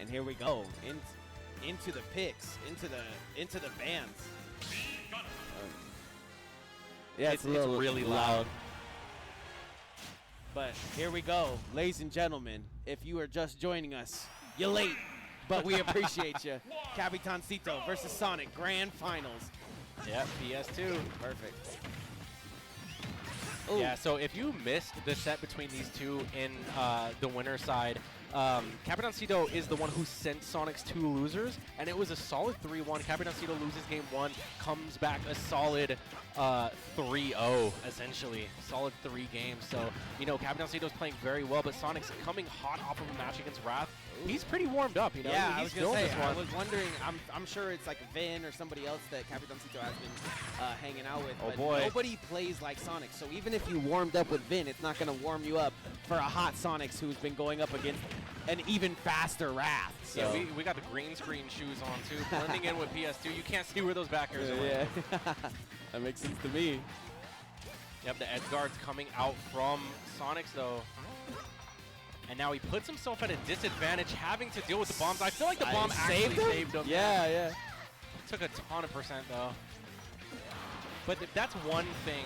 And here we go into the picks, into the bands. Yeah, it's really loud. But here we go, ladies and gentlemen. If you are just joining us, you're late, but we appreciate you. Capitancito versus Sonic Grand Finals. Yep, PS2. Perfect. Ooh. Yeah, so if you missed the set between these two in the winner's side, Capitancito is the one who sent Sonic's 2 losers, and it was a solid 3-1. Capitancito loses game 1, comes back a solid 3-0, essentially. Solid 3 games. So, you know, Capitancito's playing very well, but Sonic's coming hot off of a match against Wrath. He's pretty warmed up, you know? Yeah, he's I was going to say, I was wondering, I'm sure it's like Vin or somebody else that Capitancito has been hanging out with, but nobody plays like Sonic. So even if you warmed up with Vin, it's not going to warm you up for a hot Sonix who's been going up against an even faster Wrath. So. Yeah, we got the green screen shoes on, too, blending in with PS2. You can't see where those backers are. Yeah, that makes sense to me. Yep, the edge guard's coming out from Sonix, though. And now he puts himself at a disadvantage having to deal with the bombs. I feel like the bomb actually saved him. Yeah. Took a ton of percent, though. But that's one thing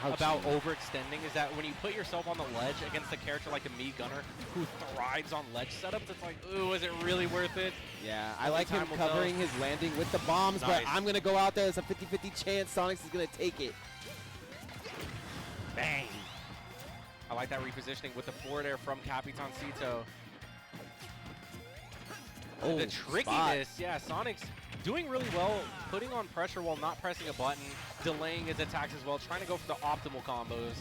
about overextending is that when you put yourself on the ledge against a character like a Mii Gunner who thrives on ledge setups, it's like, ooh, is it really worth it? Yeah, I like him covering his landing with the bombs, but I'm going to go out there. It's a 50-50 chance. Sonix is going to take it. Bang. I like that repositioning with the forward air from Capitancito. Oh, the trickiness, yeah, Sonic's doing really well, putting on pressure while not pressing a button, delaying his attacks as well, trying to go for the optimal combos.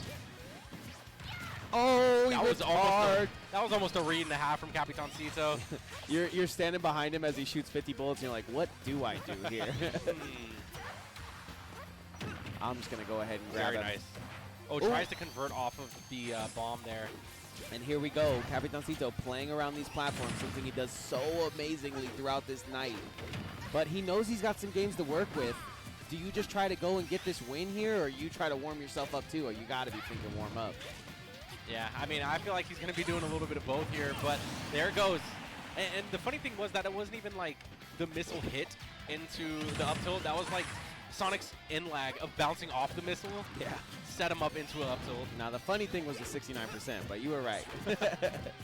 Oh, that was almost a read and a half from Capitancito. You're standing behind him as he shoots 50 bullets, and you're like, what do I do here? I'm just going to go ahead and grab him. Very nice. Oh, tries to convert off of the bomb there. And here we go. Capitancito playing around these platforms, something he does so amazingly throughout this night. But he knows he's got some games to work with. Do you just try to go and get this win here, or you try to warm yourself up too, or you got to be thinking warm up? Yeah, I mean, I feel like he's going to be doing a little bit of both here, but there it goes. And the funny thing was that it wasn't even like the missile hit into the up tilt. That was like Sonic's in lag of bouncing off the missile. Yeah. Set him up into an up tilt. Now, the funny thing was the 69%, but you were right.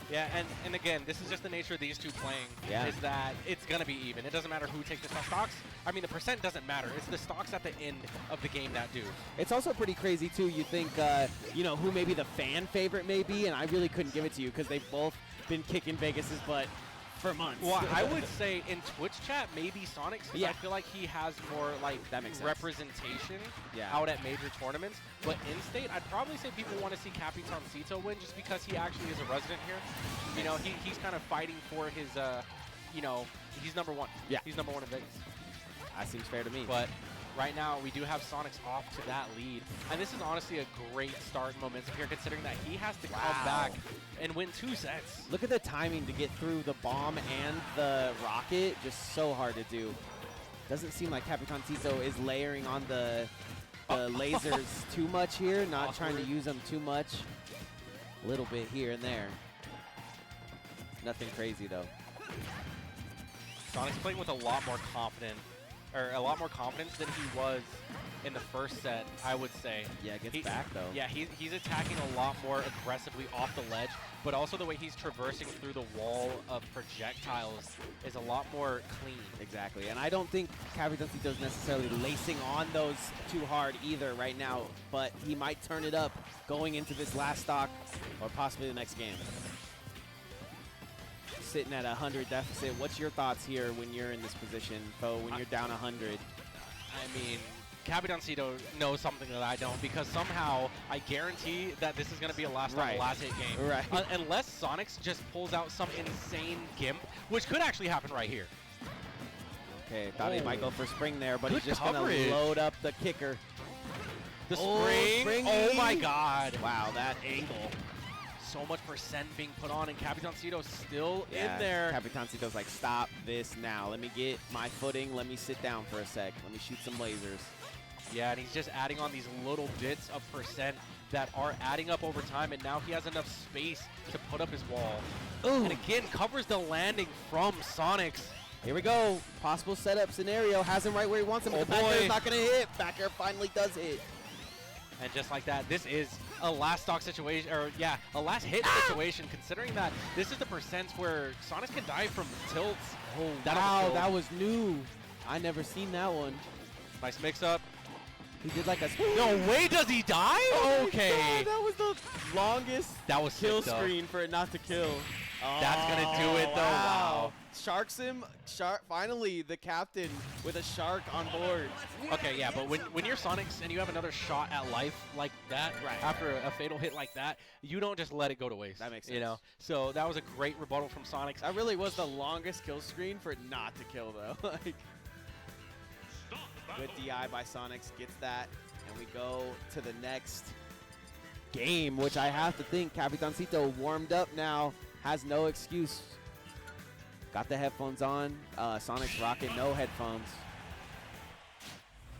Yeah, and again, this is just the nature of these two playing, is that it's going to be even. It doesn't matter who takes the stocks. I mean, the percent doesn't matter. It's the stocks at the end of the game that do. It's also pretty crazy, too. You think, you know, who maybe the fan favorite may be, and I really couldn't give it to you because they've both been kicking Vegas's butt for months. Well, I would say in Twitch chat, maybe Sonix, because I feel like he has more like that makes representation out at major tournaments. But in-state, I'd probably say people want to see Capitancito win just because he actually is a resident here. You know, he's kind of fighting for his, you know, he's number 1. Yeah. He's number 1 in Vegas. That seems fair to me. But right now, we do have Sonix off to that lead. And this is honestly a great start in momentum here, considering that he has to come back and win 2 sets. Look at the timing to get through the bomb and the rocket. Just so hard to do. Doesn't seem like Capitancito is layering on the lasers too much here. Not trying to use them too much. A little bit here and there. Nothing crazy, though. Sonic's playing with a lot more confidence than he was in the first set, I would say. Yeah, gets back, though. Yeah, he's attacking a lot more aggressively off the ledge, but also the way he's traversing through the wall of projectiles is a lot more clean. Exactly, and I don't think Capitancito's necessarily lacing on those too hard either right now, but he might turn it up going into this last stock or possibly the next game. Sitting at 100 deficit. What's your thoughts here when you're in this position, Poe, when you're down 100? I mean, Capitancito knows something that I don't, because somehow I guarantee that this is going to be a last hit game. Right. Unless Sonix just pulls out some insane gimp, which could actually happen right here. Okay, thought he might go for spring there, but he's just going to load up the kicker. The spring. Oh my God. Wow, that angle. So much percent being put on, and Capitancito's still in there. Capitancito's like, stop this now. Let me get my footing. Let me sit down for a sec. Let me shoot some lasers. Yeah, and he's just adding on these little bits of percent. that are adding up over time, and now he has enough space to put up his wall. Ooh. And again, covers the landing from Sonix. Here we go. Possible setup scenario. Has him right where he wants him. Oh, But the back air boy. is not going to hit. Back air finally does hit. And just like that, this is a last stock situation, or yeah, a last hit situation, considering that this is the percents where Sonix can die from tilts. Oh, That'll wow. kill. That was new. I never seen that one. Nice mix-up. He did like a... No way does he die? Oh, Okay. God, that was the longest That was kill sick, though. screen for it not to kill. That's gonna do it, though. Wow. Sharks him. Finally, the captain with a shark on board. Okay, yeah, but when you're Sonix and you have another shot at life like that, Right. after a fatal hit like that, you don't just let it go to waste. That makes You sense. know, so that was a great rebuttal from Sonix. That really was the longest kill screen for it not to kill, though. Like, good DI by Sonix, gets that, and we go to the next game, which I have to think Capitancito warmed up now, has no excuse. Got the headphones on. Sonix rocking no headphones.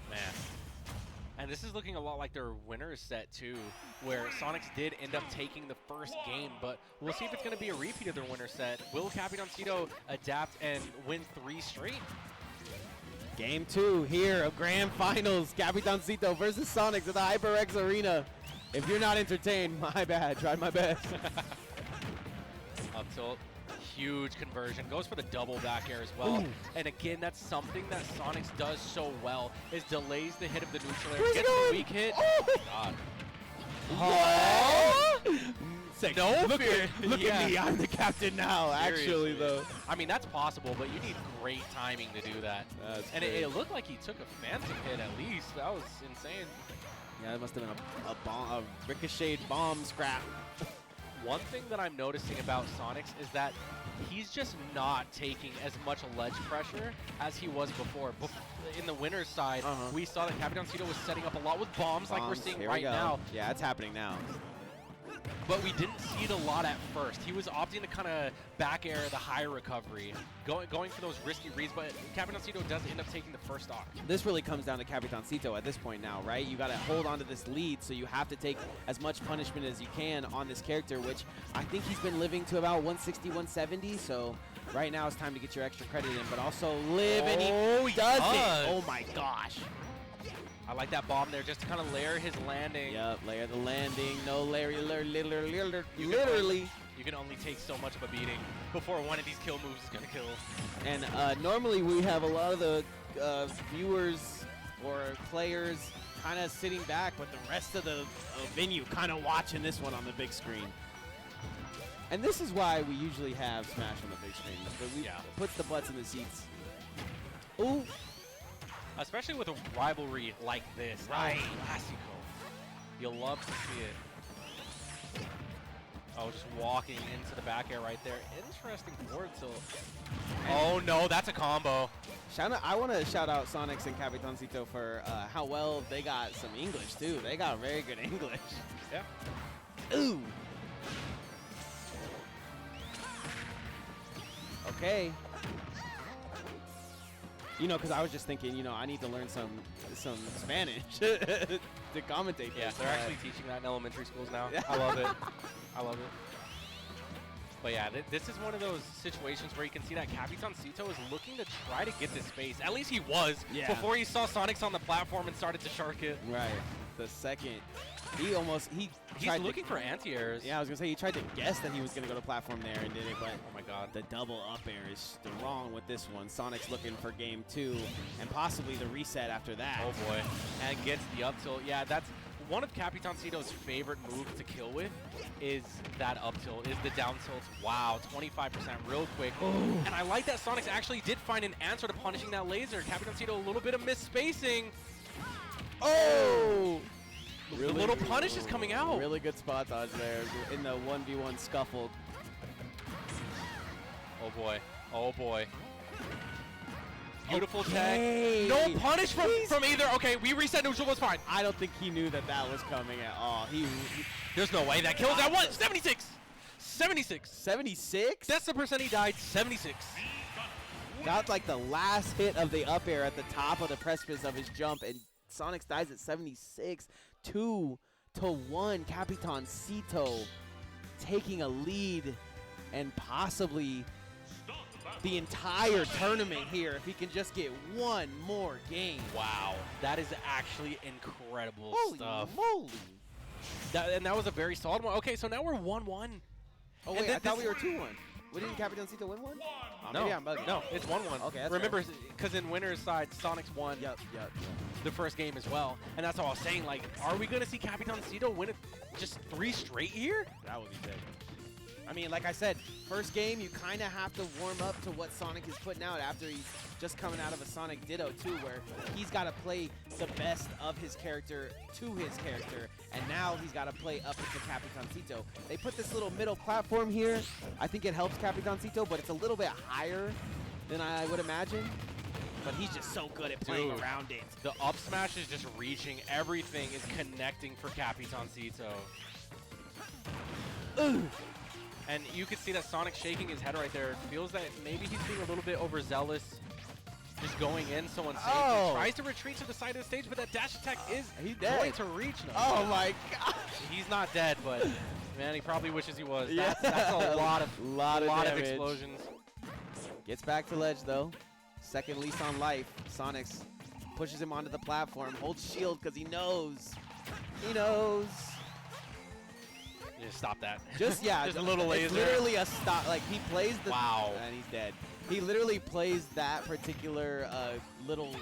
Man. And this is looking a lot like their winner's set, too, where Sonix did end up taking the first game, but we'll see if it's going to be a repeat of their winner's set. Will Capitancito adapt and win 3 straight? Game 2 here of Grand Finals. Capitancito versus Sonix at the HyperX Arena. If you're not entertained, my bad. Tried my best. Up tilt. Huge conversion. Goes for the double back air as well. Ooh. And again, that's something that Sonix does so well, is delays the hit of the neutral air. Where's he Gets the going? weak hit. Oh. God. Sick. No look fear. Look Yeah. at me. I'm the captain now, actually, Seriously. though. I mean, that's possible, but you need great timing to do that. That's And great. it looked like he took a phantom hit at least. That was insane. Yeah, it must have been a ricocheted bomb scrap. One thing that I'm noticing about Sonix is that he's just not taking as much ledge pressure as he was before. In the winner's side, we saw that Capitancito was setting up a lot with bombs like we're seeing Here right we go. now. Yeah, it's happening now. But we didn't see it a lot at first. He was opting to kind of back air the high recovery, going for those risky reads, but Capitancito does end up taking the first stock. This really comes down to Capitancito at this point now, right? You got to hold on to this lead, so you have to take as much punishment as you can on this character, which I think he's been living to about 160, 170, so right now it's time to get your extra credit in, but also live, and he does it. Oh my gosh. I like that bomb there just to kind of layer his landing. Yep, layer the landing. No Larry, literally. You can only take so much of a beating before one of these kill moves is going to kill. And normally we have a lot of the viewers or players kind of sitting back, but the rest of the venue kind of watching this one on the big screen. And this is why we usually have Smash on the big screen. But it puts the butts in the seats. Ooh. Especially with a rivalry like this. Right. Oh, classical. You'll love to see it. Oh, just walking into the back air right there. Interesting forward tilt. Oh, no, that's a combo. I want to shout out Sonix and Capitancito for how well they got some English, too. They got very good English. Yeah. Ooh. Okay. You know, because I was just thinking, you know, I need to learn some Spanish to commentate. Yeah, this, they're actually teaching that in elementary schools now. I love it. I love it. But yeah, this is one of those situations where you can see that Capitancito is looking to try to get this space. At least he was before he saw Sonix on the platform and started to shark it. Right. The second, he's looking for anti-airs. Yeah, I was going to say, he tried to guess that he was going to go to platform there and did it, but oh my god, the double up air is wrong with this one. Sonix looking for game 2 and possibly the reset after that. Oh boy. And gets the up tilt. Yeah, that's one of Capitancito's favorite moves to kill with is that up tilt, is the down tilt. Wow, 25% real quick. Ooh. And I like that Sonix actually did find an answer to punishing that laser. Capitancito, a little bit of misspacing. Oh! Really, little punish is coming out. Really good spot dodge there in the 1v1 scuffle. Oh boy. Oh boy. Beautiful Okay. tag. No punish from either. Okay, we reset neutral was fine. I don't think he knew that was coming at all. There's no way that kills that one. 76. 76. 76? That's the percent he died. 76. Got like the last hit of the up air at the top of the precipice of his jump, and Sonix dies at 76. Two 2-1. Capitancito taking a lead and possibly the entire tournament here if he can just get one more game. Wow, that is actually incredible Holy stuff. moly. And that was a very solid one. Okay, so now we're 1-1. Oh, wait, I thought we were 2-1. Didn't Capitancito win one? Oh, No, maybe I'm bugging. no, it's 1-1. Okay, that's remember, because in winner's side, Sonix won the first game as well. And that's all I was saying. Like, are we going to see Capitancito win it just 3 straight here? That would be big. I mean, like I said, first game, you kind of have to warm up to what Sonic is putting out after he's just coming out of a Sonic Ditto, too, where he's got to play the best of his character to his character, and now he's got to play up into Capitancito. They put this little middle platform here. I think it helps Capitancito, but it's a little bit higher than I would imagine. But he's just so good at playing around it. The up smash is just reaching. Everything is connecting for Capitancito. Ooh. And you can see that Sonic shaking his head right there. Feels that maybe he's being a little bit overzealous. Just going in so unsafe. Oh. He tries to retreat to the side of the stage, but that dash attack is going to reach him. Oh my gosh. He's not dead, but man, he probably wishes he was. That's a lot of explosions. Gets back to ledge though. Second lease on life. Sonix pushes him onto the platform. Holds shield because he knows. He knows. Just stop that. Just just a little laser. It's literally a stop. Like he plays the. Wow. And he's dead. He literally plays that particular little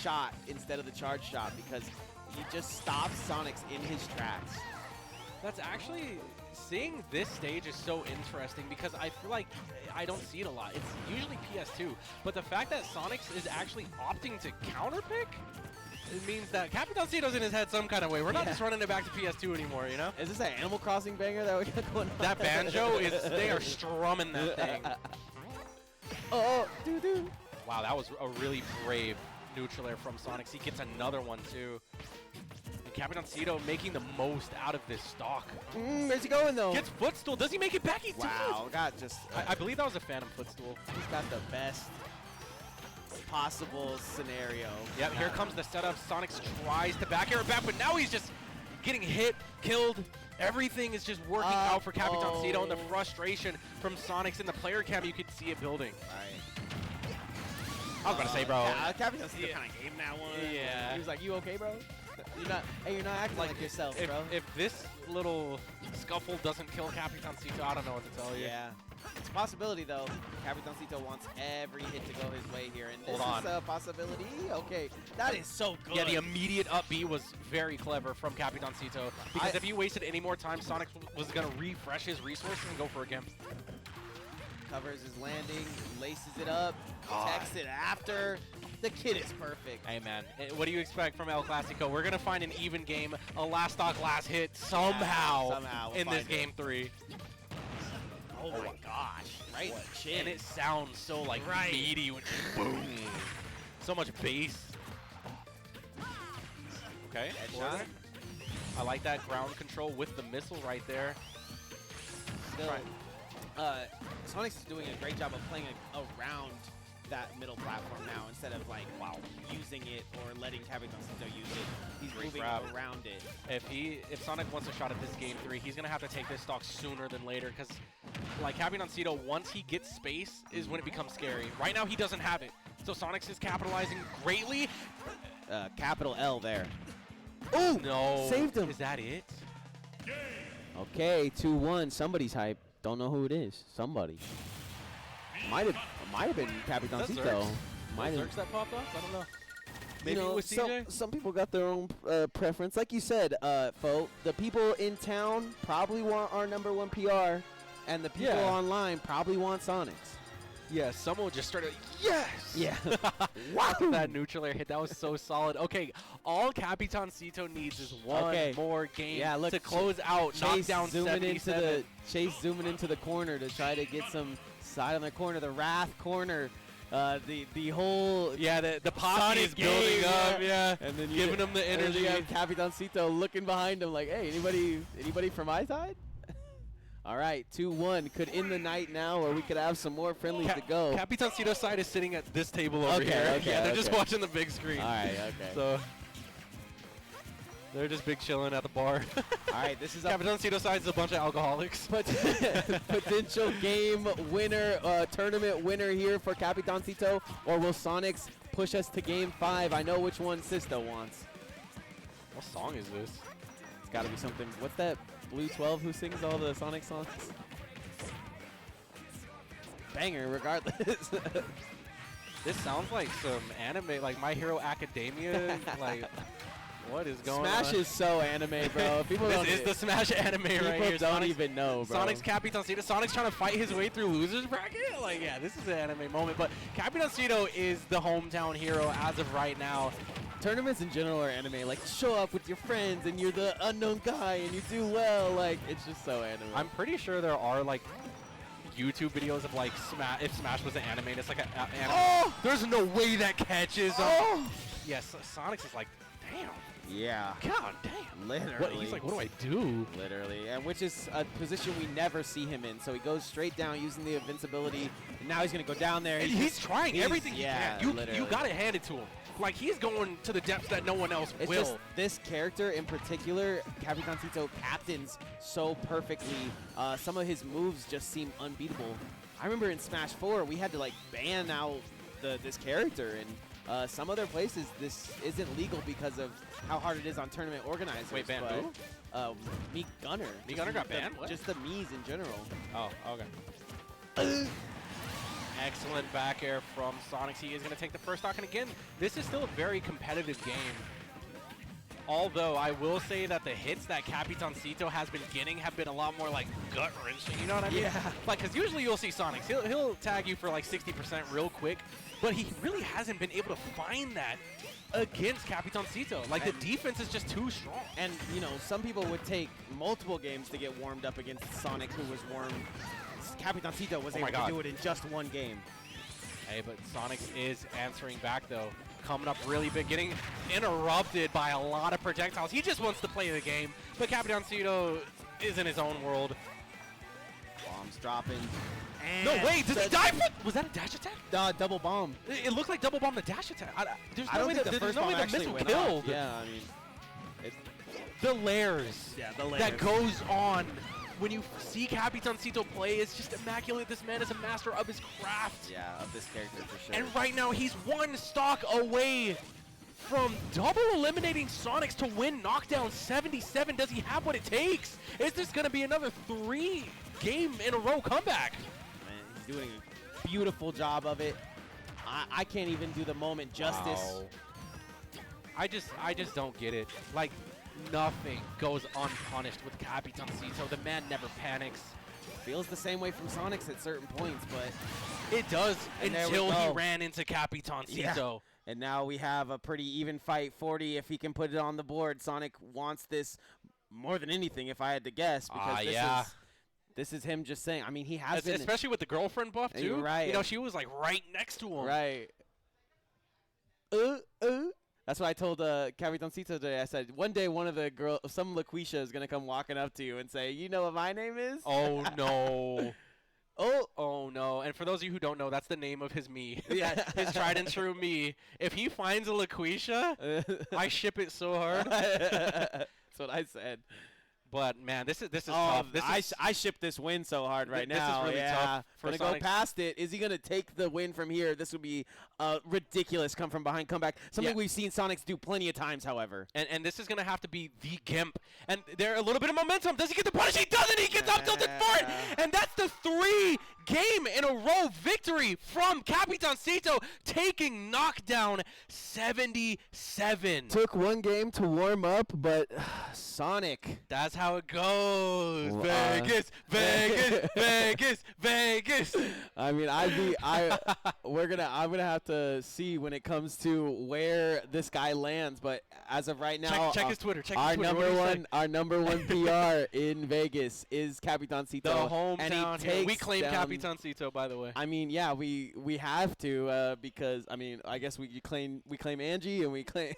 shot instead of the charge shot because he just stops Sonix in his tracks. That's actually, seeing this stage is so interesting because I feel like I don't see it a lot. It's usually PS2, but the fact that Sonix is actually opting to counterpick, it means that Capitancito's in his head some kind of way. We're not just running it back to PS2 anymore, you know? Is this an Animal Crossing banger that we got going on? That banjo they are strumming that thing. Oh, doo-doo. Wow, that was a really brave neutral air from Sonix. He gets another one, too. And Capitancito making the most out of this stock. Where's he going, though? Gets footstool. Does he make it back? He wow, does. got just... I believe that was a phantom footstool. He's got the best possible scenario. Yep, here comes the setup. Sonix tries to back air it back, but now he's just getting hit, killed. Everything is just working out for Capitancito, and the frustration from Sonix in the player cam, you could see it building. Right. I was about to say, bro. Yeah, Capitancito kind of gave him that one. Yeah. He was like, "You okay, bro? You're not acting like yourself, bro." If this little scuffle doesn't kill Capitancito, I don't know what to tell you. Yeah. It's a possibility, though. Capitancito wants every hit to go his way here, and this Hold on. is a possibility. Okay, that is so good. Yeah, the immediate up B was very clever from Capitancito, because if he wasted any more time, Sonic was going to refresh his resources and go for a game. Covers his landing, laces it up, protects it after. The kid is perfect. Hey, man, what do you expect from El Clasico? We're going to find an even game, a last stock, last hit somehow we'll in this game 3. Oh my gosh, right in the chin. And it sounds so like meaty when boom. So much bass. Okay. Headshot. I like that ground control with the missile right there. Still, Sonix is doing a great job of playing around that middle platform now instead of like using it or letting Capitancito use it. He's moving around it. If Sonic wants a shot at this game 3, he's gonna have to take this stock sooner than later because like Capitancito, once he gets space is when it becomes scary. Right now he doesn't have it. So Sonix is capitalizing greatly. Capital L there. Oh no. Saved him. Is that it? Okay, 2-1. Somebody's hype. Don't know who it is. Somebody. Might have been Capitancito. Might have. Zerks that popped up? I don't know. Maybe it was CJ? Some people got their own preference. Like you said, Fo, the people in town probably want our #1 PR, and the people online probably want Sonix. Yeah, someone just started, yes! Yeah. Wow! That neutral air hit, that was so solid. Okay, all Capitancito needs is one more game to close out Knockdown 77. Chase zooming into the corner to try to get some side on the corner, the Wrath corner. The whole the posse is building up, and then giving him the energy. And you have Capitancito looking behind him like, hey, anybody from my side? All right, 2-1 could end the night now, or we could have some more friendlies to go. Capitancito's side is sitting at this table over here. Okay, yeah, they're just watching the big screen. All right, okay. So They're just big chilling at the bar. All right, this is Capitancito side's a bunch of alcoholics. potential game winner, tournament winner here for Capitancito, or will Sonix push us to game 5? I know which one Sisto wants. What song is this? It's got to be something. What's that Blue 12 who sings all the Sonic songs? Banger, regardless. This sounds like some anime, like My Hero Academia. Like, what is going on? Smash is so anime, bro. People don't. This is the Smash anime right here. People don't even know, bro. Sonic's Capitancito. Sonic's trying to fight his way through losers bracket. Like, yeah, this is an anime moment. But Capitancito is the hometown hero as of right now. Tournaments in general are anime. Like, show up with your friends and you're the unknown guy and you do well. Like, it's just so anime. I'm pretty sure there are like YouTube videos of like if Smash was an anime, and it's like an anime. Oh! There's no way that catches. Oh! Yes, Sonix is like, damn. Yeah. God damn. Literally. He's like, what do I do? Literally. And which is a position we never see him in. So he goes straight down using the invincibility. And now he's going to go down there. And he's trying everything he can. You got to hand it to him. Like, he's going to the depths that no one else will. Just this character in particular, Capitancito captains so perfectly. Some of his moves just seem unbeatable. I remember in Smash 4, we had to, like, ban out this character. And some other places, this isn't legal because of how hard it is on tournament organizers. Wait, ban who? Meek Gunner. Meek Gunner got banned? What? Just the Mii's in general. Oh, okay. Excellent back air from Sonix. He is going to take the first stock. And again, this is still a very competitive game. Although I will say that the hits that Capitancito has been getting have been a lot more like gut-wrenching. You know what I mean? Yeah. Like, because usually you'll see Sonix. He'll tag you for like 60% real quick. But he really hasn't been able to find that against Capitancito. Like, the defense is just too strong. And, you know, some people would take multiple games to get warmed up against Sonic, who was warmed. Capitancito was able to do it in just one game. Hey, but Sonix is answering back, though. Coming up really big, getting interrupted by a lot of projectiles. He just wants to play the game, but Capitancito is in his own world. Bombs dropping. And no, wait, did he die? Was that a dash attack? Double bomb. It looked like double bomb the dash attack. There's no way the first bomb actually went killed. Off. Yeah, I mean, the layers. Yeah, the layers. That goes on when you see Capitancito play. It's just immaculate. This man is a master of his craft. Yeah, of this character for sure. And right now, he's one stock away from double eliminating Sonix to win Knockdown 77. Does he have what it takes? Is this going to be another 3-game-in-a-row comeback? Man, he's doing a beautiful job of it. I can't even do the moment justice. Wow. I just don't get it. Like, nothing goes unpunished with Capitancito. The man never panics. Feels the same way from Sonix at certain points, but it does until he go. ran into Capitancito. Yeah. And now we have a pretty even fight, 40 if he can put it on the board. Sonic wants this more than anything, if I had to guess, because this is him just saying. I mean, he has been, especially with the girlfriend buff too. Right. You know, she was like right next to him. Right. That's what I told Capitancito today. I said, one day one of the girls, some LaQuisha is going to come walking up to you and say, you know what my name is? Oh, no. Oh, no. And for those of you who don't know, that's the name of his me. Yeah. His tried and true me. If he finds a LaQuisha, I ship it so hard. That's what I said. But man, this is tough. I ship this win so hard right now. This is really tough. Gonna go past it. Is he gonna take the win from here? This would be a ridiculous come from behind comeback. Something we've seen Sonix do plenty of times, however. And this is gonna have to be the Gimp. And there a little bit of momentum. Does he get the punish? He doesn't. He gets up tilted for it. And that's the 3-game-in-a-row victory from Capitancito, taking Knockdown 77. Took one game to warm up, but Sonic. That's how it goes. Vegas, Vegas, Vegas, Vegas. I mean, I'm gonna have to see when it comes to where this guy lands. But as of right now, check his Twitter. Our number one PR in Vegas is Capitancito. The hometown. We claim Capitancito. Capitancito, by the way. I mean, yeah, we have to because I mean, I guess we claim Angie and we claim.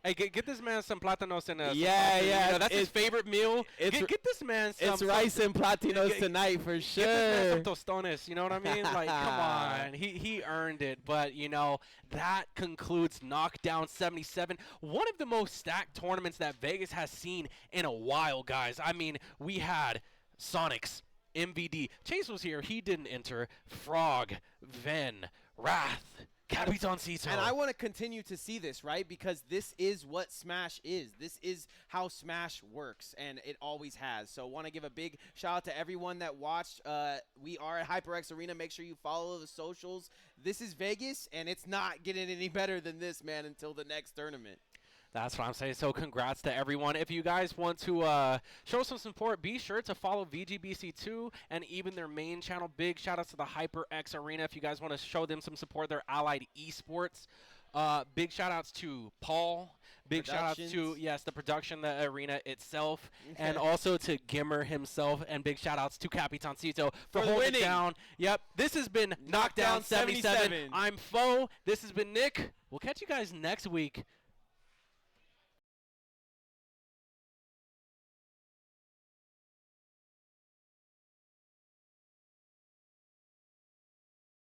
Hey, get this man some platanos and yeah, yeah. You know, that's his favorite meal. Get this man some. It's rice and platinos tonight for sure. Get this man some tostones. You know what I mean? Like, come on, he earned it. But you know, that concludes Knockdown 77, one of the most stacked tournaments that Vegas has seen in a while, guys. I mean, we had Sonix, MVD. Chase was here. He didn't enter. Frog, Ven, Wrath, Capitancito. And I want to continue to see this, right? Because this is what Smash is. This is how Smash works, and it always has. So I want to give a big shout out to everyone that watched. We are at HyperX Arena. Make sure you follow the socials. This is Vegas, and it's not getting any better than this, man, until the next tournament. That's what I'm saying. So congrats to everyone. If you guys want to show some support, be sure to follow VGBC2 and even their main channel. Big shout outs to the HyperX Arena. If you guys want to show them some support, they're Allied Esports. Big shout outs to Paul. Big shout outs to, yes, the production, the arena itself, and also to Gimmer himself. And big shout outs to Capitancito for holding it down. Yep, this has been Knockdown 77. I'm Fo. This has been Nick. We'll catch you guys next week.